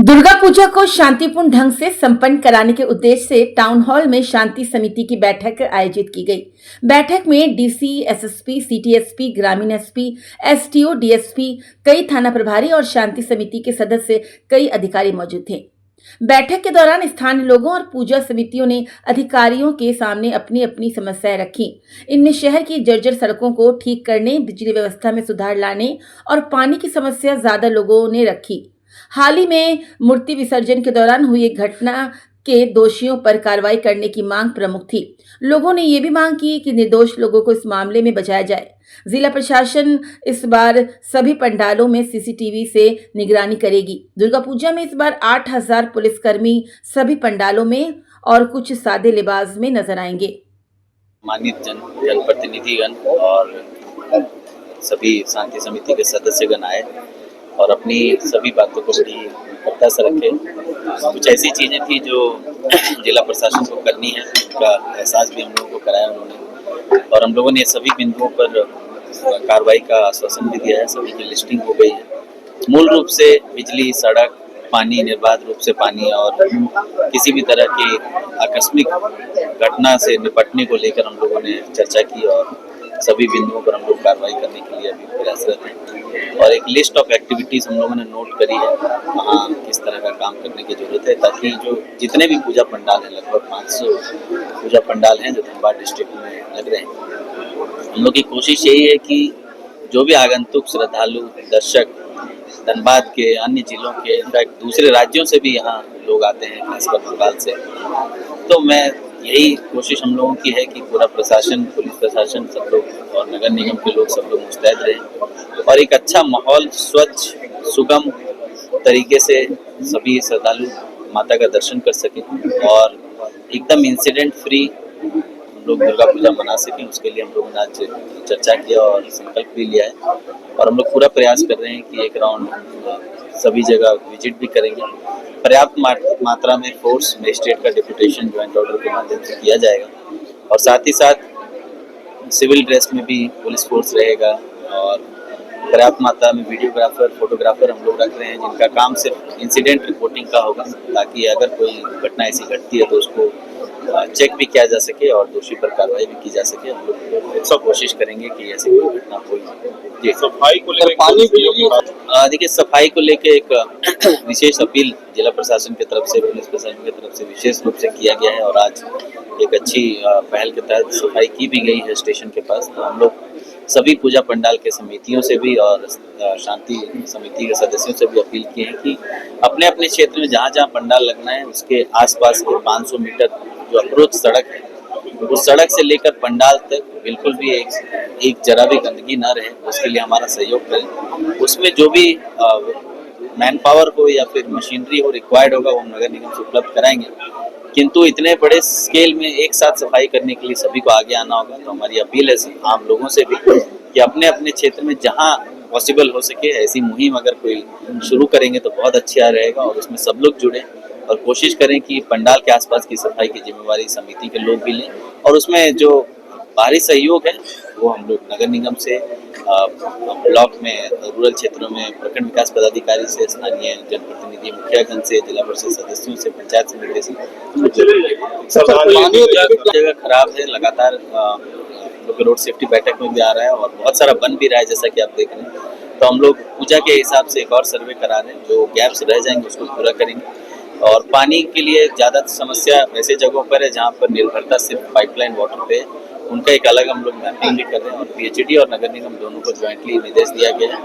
दुर्गा पूजा को शांतिपूर्ण ढंग से संपन्न कराने के उद्देश्य से टाउन हॉल में शांति समिति की बैठक आयोजित की गई। बैठक में डीसी, एसएसपी, सीटीएसपी, ग्रामीण एसपी, एसटीओ, डीएसपी, कई थाना प्रभारी और शांति समिति के सदस्य, कई अधिकारी मौजूद थे। बैठक के दौरान स्थानीय लोगों और पूजा समितियों ने अधिकारियों के सामने अपनी अपनी समस्याएं रखी। इनमें शहर की जर्जर सड़कों को ठीक करने, बिजली व्यवस्था में सुधार लाने और पानी की समस्या ज्यादा लोगों ने रखी। हाल ही में मूर्ति विसर्जन के दौरान हुई घटना के दोषियों पर कार्रवाई करने की मांग प्रमुख थी। लोगों ने ये भी मांग की कि निर्दोष लोगों को इस मामले में बचाया जाए। जिला प्रशासन इस बार सभी पंडालों में सीसीटीवी से निगरानी करेगी। दुर्गा पूजा में इस बार 8,000 पुलिसकर्मी सभी पंडालों में और कुछ सादे लिबास में नजर आएंगे। मानित जनप्रतिनिधिगण और सभी शांति समिति के सदस्यगण आए और अपनी सभी बातों को बड़ी निकटता से रखे। कुछ ऐसी चीज़ें थी जो जिला प्रशासन को करनी है, उनका एहसास भी हम लोगों को कराया उन्होंने, और हम लोगों ने सभी बिंदुओं पर कार्रवाई का आश्वासन भी दिया है। सभी की लिस्टिंग हो गई है। मूल रूप से बिजली, सड़क, पानी, निर्बाध रूप से पानी और किसी भी तरह की आकस्मिक घटना से निपटने को लेकर हम लोगों ने चर्चा की और सभी बिंदुओं पर हम लोग कार्रवाई करने के लिए अभी प्रयासरत हैं। और एक लिस्ट ऑफ एक्टिविटीज़ हम लोगों ने नोट करी है, वहाँ किस तरह का काम करने की जरूरत है, ताकि जो जितने भी पूजा पंडाल हैं, लगभग 500 पूजा पंडाल हैं जो धनबाद डिस्ट्रिक्ट में लग रहे हैं। हम लोग की कोशिश यही है कि जो भी आगंतुक श्रद्धालु दर्शक धनबाद के, अन्य जिलों के, इनफैक्ट दूसरे राज्यों से भी यहाँ लोग आते हैं, खासकर बंगाल से, तो मैं यही कोशिश हम लोगों की है कि पूरा प्रशासन, पुलिस प्रशासन, सब लोग और नगर निगम के लोग सब लोग मुस्तैद रहें और एक अच्छा माहौल, स्वच्छ, सुगम तरीके से सभी श्रद्धालु माता का दर्शन कर सकें और एकदम इंसिडेंट फ्री लोग दुर्गा पूजा मना सकें। उसके लिए हम लोगों ने आज चर्चा किया और संकल्प भी लिया है और हम लोग पूरा प्रयास कर रहे हैं कि एक राउंड सभी जगह विजिट भी करेंगे। पर्याप्त मात्रा में फोर्स, मजिस्ट्रेट का डिप्यूटेशन ज्वाइंट ऑर्डर के माध्यम से किया जाएगा और साथ ही साथ सिविल ड्रेस में भी पुलिस फोर्स रहेगा और पर्याप्त मात्रा में वीडियोग्राफर, फोटोग्राफर हम लोग रख रहे हैं जिनका काम सिर्फ इंसिडेंट रिपोर्टिंग का होगा, ताकि अगर कोई घटना ऐसी घटती है तो उसको चेक भी किया जा सके और दोषी पर कार्रवाई भी की जा सके। हम लोग सब कोशिश करेंगे कि ऐसी कोई घटना हो। जी, सफाई को लेकर देखिए, सफाई को लेकर एक विशेष अपील जिला प्रशासन की तरफ से, पुलिस प्रशासन की तरफ से विशेष रूप से किया गया है और आज एक अच्छी पहल के तहत सफाई की भी गई है स्टेशन के पास। तो हम लोग सभी पूजा पंडाल के समितियों से भी और शांति समिति के सदस्यों से भी अपील की है कि अपने अपने क्षेत्र में जहाँ जहाँ पंडाल लगना है उसके आसपास के 500 मीटर जो अप्रोच सड़क है, उस सड़क से लेकर पंडाल तक बिल्कुल भी एक जरा भी गंदगी ना रहे, उसके लिए हमारा सहयोग करें। उसमें जो भी मैन पावर हो या फिर मशीनरी हो रिक्वायर्ड होगा वो हम नगर निगम से उपलब्ध कराएंगे, किंतु इतने बड़े स्केल में एक साथ सफाई करने के लिए सभी को आगे आना होगा। तो हमारी अपील है आम लोगों से भी कि अपने अपने क्षेत्र में जहाँ पॉसिबल हो सके ऐसी मुहिम अगर कोई शुरू करेंगे तो बहुत अच्छा रहेगा और उसमें सब लोग जुड़े और कोशिश करें कि पंडाल के आसपास की सफाई की जिम्मेवारी समिति के लोग भी लें और उसमें जो बाहरी सहयोग है वो हम लोग नगर निगम से, ब्लॉक में, रूरल क्षेत्रों में प्रखंड विकास पदाधिकारी से, स्थानीय जनप्रतिनिधि, मुखियागण से, जिला परिषद सदस्यों से, पंचायत समिति से। जगह खराब है, लगातार रोड सेफ्टी बैठक में भी आ रहा है और बहुत सारा बन भी रहा है जैसा कि आप देख रहे हैं। तो हम लोग पूजा के हिसाब से एक और सर्वे करा रहे हैं, जो गैप्स रह जाएंगे उसको पूरा करेंगे। और पानी के लिए ज़्यादा समस्या ऐसे जगहों पर है जहाँ पर निर्भरता सिर्फ पाइपलाइन वाटर पे है, उनका एक अलग हम लोग मैपिंग भी कर रहे हैं और पीएचईडी और नगर निगम दोनों को ज्वाइंटली निर्देश दिया गया है।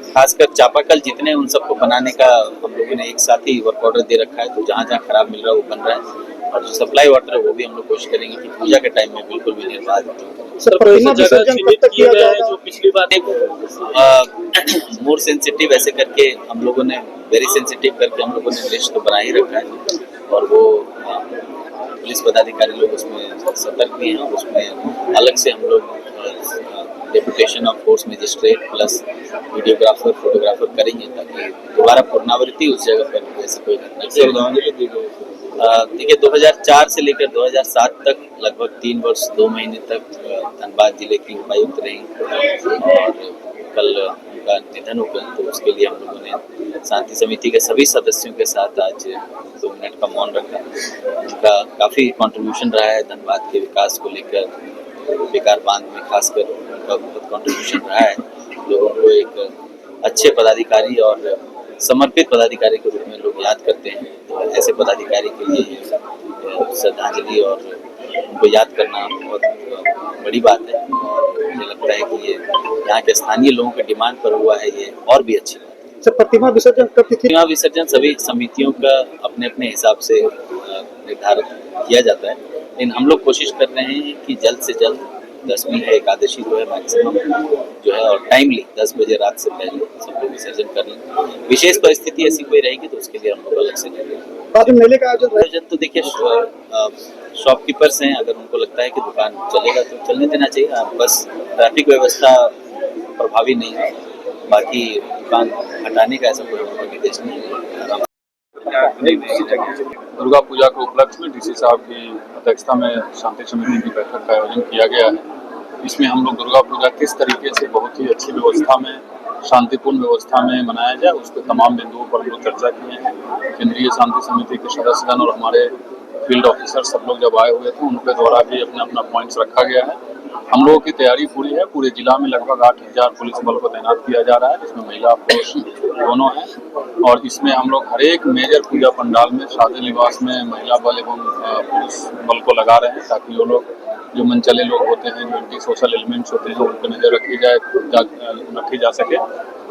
खासकर चापाकल जितने उन सबको बनाने का हम लोगों ने एक साथ ही वर्क ऑर्डर दे रखा है, तो जहाँ जहाँ खराब मिल रहा है वो बन रहा है और जो सप्लाई वाटर है वो भी हम लोग कोशिश करेंगे कि पूजा के टाइम में बिल्कुल भी निर्बाध जो पिछली बार मोर सेंसिटिव ऐसे करके हम लोगों ने, वेरी सेंसिटिव करके हम लोगों ने लिस्ट तो बना ही रखा है और वो पुलिस पदाधिकारी लोग उसमें सतर्क भी हैं और उसमें अलग से हम लोग deputation of force magistrate plus videographer, photographer करेंगे ताकि दोबारा पुनरावृत्ति उस जगह पर ऐसी कोई घटना। देखिए, 2004 से लेकर 2007 तक लगभग 3 वर्ष 2 महीने तक धनबाद जिले की उपायुक्त रही और कल उनका निधन हो गया, तो उसके लिए हम लोगों ने शांति समिति के सभी सदस्यों के साथ आज 2 मिनट का मौन रखा। उनका काफ़ी कंट्रीब्यूशन रहा है धनबाद के विकास को लेकर, बेकार बांध में खासकर उनका बहुत कंट्रीब्यूशन रहा है। लोगों को एक अच्छे पदाधिकारी और समर्पित पदाधिकारी के रूप में लोग याद करते हैं। तो ऐसे पदाधिकारी के लिए श्रद्धांजलि और उनको याद करना बहुत बड़ी बात है। मुझे लगता है कि ये यहाँ के स्थानीय लोगों के डिमांड पर हुआ है, ये और भी अच्छी बात है। सर, प्रतिमा विसर्जन कब तिथि? प्रतिमा विसर्जन सभी समितियों का अपने अपने हिसाब से निर्धारित किया जाता है, लेकिन हम लोग कोशिश कर रहे हैं कि जल्द से जल्द दशमी है, एकादशी जो है मैक्सिमम जो है और टाइमली 10 बजे रात से पहले सब लोग विसर्जन कर लें। विशेष परिस्थिति ऐसी कोई रहेगी तो उसके लिए हम लोग अलग से करेंगे। बाद में मेले का आयोजन तो देखिए शॉपकीपर्स हैं, अगर उनको लगता है कि दुकान चलेगा तो चलने देना चाहिए। बस ट्रैफिक व्यवस्था प्रभावी नहीं है, बाकी दुकान हटाने का ऐसा कोई निर्देश नहीं है। दुर्गा पूजा के उपलक्ष्य में डीसी साहब की अध्यक्षता में शांति समिति की बैठक का आयोजन किया गया है। इसमें हम लोग दुर्गा पूजा किस तरीके से बहुत ही अच्छी व्यवस्था में, शांतिपूर्ण व्यवस्था में मनाया जाए, उस पर तमाम बिंदुओं पर हम लोग चर्चा किए हैं। केंद्रीय शांति समिति के सदस्यगण और हमारे फील्ड ऑफिसर सब लोग जब आए हुए थे, उनके द्वारा भी अपना अपना पॉइंट्स रखा गया है। हम लोगों की तैयारी पूरी है। पूरे जिला में लगभग 8000 पुलिस बल को तैनात किया जा रहा है, जिसमें महिला पुरुष दोनों हैं। और इसमें हम लोग हर एक मेजर पूजा पंडाल में शादी लिबास में महिला बल एवं पुरुष बल को लगा रहे हैं, ताकि वो लोग जो मनचले लोग होते हैं, जो एंटी सोशल एलिमेंट्स होते हैं, उन पर नजर रखी जाए, रखी जा सके।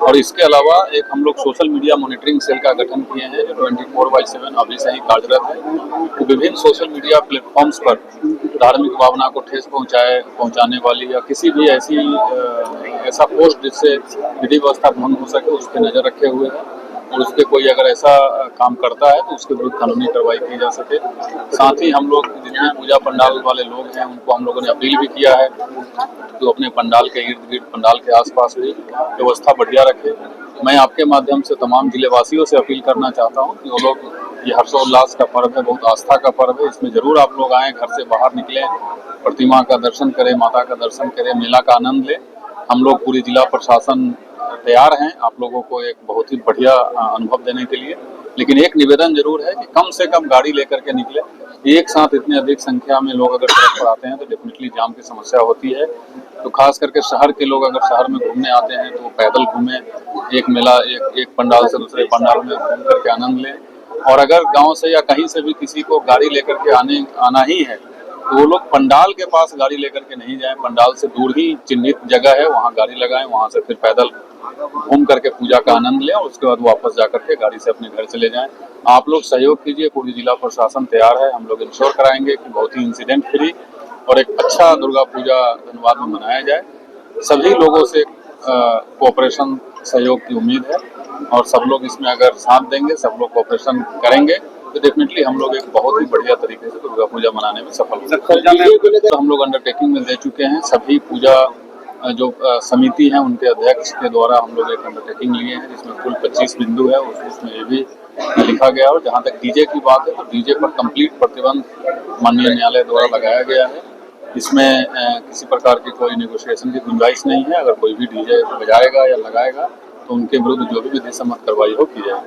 और इसके अलावा एक हम लोग सोशल मीडिया मॉनिटरिंग सेल का गठन किए हैं, जो 24/7 अभी से ही कार्यरत है। वो विभिन्न सोशल मीडिया प्लेटफॉर्म्स पर धार्मिक भावना को ठेस पहुंचाने वाली या किसी भी ऐसा पोस्ट जिससे विधि व्यवस्था भंग हो सके, उस पर नजर रखे हुए हैं। और उस पर कोई अगर ऐसा काम करता है तो उसके विरुद्ध कानूनी कार्रवाई की जा सके। साथ ही हम लोग जितने पूजा पंडाल वाले लोग हैं, उनको हम लोगों ने अपील भी किया है तो अपने पंडाल के इर्द गिर्द, पंडाल के आसपास भी व्यवस्था बढ़िया रखें। मैं आपके माध्यम से तमाम जिलेवासियों से अपील करना चाहता हूँ कि वो लोग, ये हर्षोल्लास का पर्व है, बहुत आस्था का पर्व है, इसमें जरूर आप लोग आएँ, घर से बाहर निकलें, प्रतिमा का दर्शन करें, माता का दर्शन करें, मेला का आनंद लें। हम लोग पूरी जिला प्रशासन तैयार हैं आप लोगों को एक बहुत ही बढ़िया अनुभव देने के लिए। लेकिन एक निवेदन जरूर है कि कम से कम गाड़ी लेकर के निकले। एक साथ इतने अधिक संख्या में लोग अगर सड़क पर आते हैं तो डेफिनेटली जाम की समस्या होती है। तो खास करके शहर के लोग अगर शहर में घूमने आते हैं तो पैदल घूमें, एक मेला एक पंडाल से दूसरे पंडाल में घूम करके आनंद लें। और अगर गाँव से या कहीं से भी किसी को गाड़ी लेकर के आना ही है तो वो लोग पंडाल के पास गाड़ी लेकर के नहीं जाएं, पंडाल से दूर ही चिन्हित जगह है, वहाँ गाड़ी लगाएं, वहाँ से फिर पैदल घूम करके पूजा का आनंद लें और उसके बाद वापस जाकर के गाड़ी से अपने घर चले जाएं। आप लोग सहयोग कीजिए, पूरी जिला प्रशासन तैयार है। हम लोग इंश्योर कराएंगे कि बहुत ही इंसिडेंट फ्री और एक अच्छा दुर्गा पूजा धनबाद में मनाया जाए। सभी लोगों से कोऑपरेशन, सहयोग की उम्मीद है और सब लोग इसमें अगर साथ देंगे, सब लोग कोऑपरेशन करेंगे तो डेफिनेटली हम लोग एक बहुत ही बढ़िया तरीके से दुर्गा पूजा मनाने में सफल होंगे। तो हम लोग अंडरटेकिंग में दे चुके हैं, सभी पूजा जो समिति है उनके अध्यक्ष के द्वारा हम लोग एक अंडरटेकिंग लिए हैं, जिसमें कुल 25 बिंदु है। उसमें ये भी लिखा गया। और जहाँ तक डीजे की बात है तो डीजे पर कंप्लीट प्रतिबंध माननीय न्यायालय द्वारा लगाया गया है। इसमें किसी प्रकार की कोई नेगोशिएशन की गुंजाइश नहीं है। अगर कोई भी डीजे बजाएगा या लगाएगा तो उनके विरुद्ध जो भी विधि सम्मत कार्रवाई हो की जाएगी।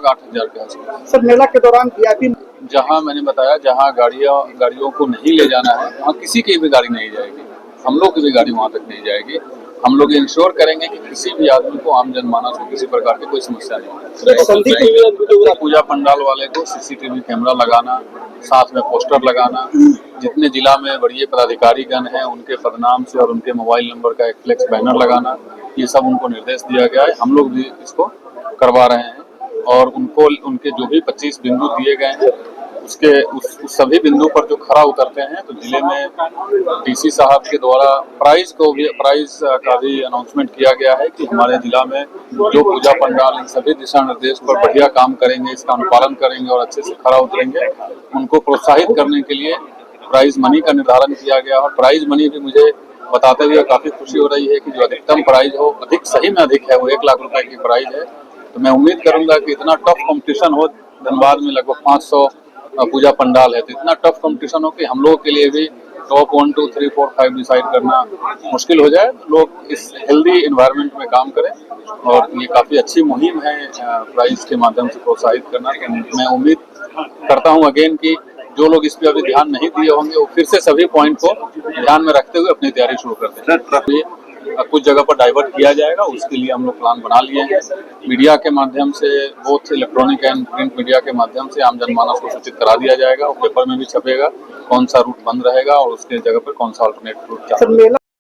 8,000 के आसपास। सर, मेला के दौरान वीआईपी, जहाँ मैंने बताया, जहाँ गाड़ियों को नहीं ले जाना है वहाँ किसी की भी गाड़ी नहीं जाएगी, हम लोग की भी गाड़ी वहाँ तक नहीं जाएगी। हम लोग इंश्योर करेंगे कि किसी भी आदमी को, आम जनमानस को किसी प्रकार की कोई समस्या नहीं हो। पूजा पंडाल वाले को सीसीटीवी कैमरा लगाना, साथ में पोस्टर लगाना, जितने जिला में बड़े पदाधिकारी गण हैं उनके पदनाम से और उनके मोबाइल नंबर का एक फ्लेक्स बैनर लगाना, ये सब उनको निर्देश दिया गया है। हम लोग भी इसको करवा रहे हैं और उनके जो भी 25 बिंदु दिए गए हैं उस सभी बिंदु पर जो खरा उतरते हैं तो जिले में डीसी साहब के द्वारा प्राइज का भी अनाउंसमेंट किया गया है कि हमारे जिला में जो पूजा पंडाल इन सभी दिशा निर्देश पर बढ़िया काम करेंगे, इसका अनुपालन करेंगे और अच्छे से खरा उतरेंगे, उनको प्रोत्साहित करने के लिए प्राइज मनी का निर्धारण किया गया। और प्राइज मनी भी मुझे बताते हुए काफी खुशी हो रही है कि जो अधिकतम प्राइज हो, अधिक सही में अधिक है, वो 1 लाख रुपए की प्राइज है। तो मैं उम्मीद करूंगा कि इतना टफ कंपटीशन हो, धनबाद में लगभग 500 पूजा पंडाल है, तो इतना टफ कंपटीशन हो कि हम लोगों के लिए भी टॉप 1 2 3 4 5 डिसाइड करना मुश्किल हो जाए। लोग इस हेल्दी इन्वायरमेंट में काम करें और ये काफ़ी अच्छी मुहिम है प्राइज के माध्यम से प्रोत्साहित करना। तो मैं उम्मीद करता हूँ अगेन कि जो लोग इस पर अभी ध्यान नहीं दिए होंगे वो फिर से सभी पॉइंट को ध्यान में रखते हुए अपनी तैयारी शुरू कर दें। कुछ जगह पर डाइवर्ट किया जाएगा, उसके लिए हम लोग प्लान बना लिए हैं। मीडिया के माध्यम से, both electronic and print media के माध्यम से आम जनमानस को सूचित करा दिया जाएगा और पेपर में भी छपेगा कौन सा रूट बंद रहेगा और उसके जगह पर कौन सा अल्टरनेट रूट सर मेला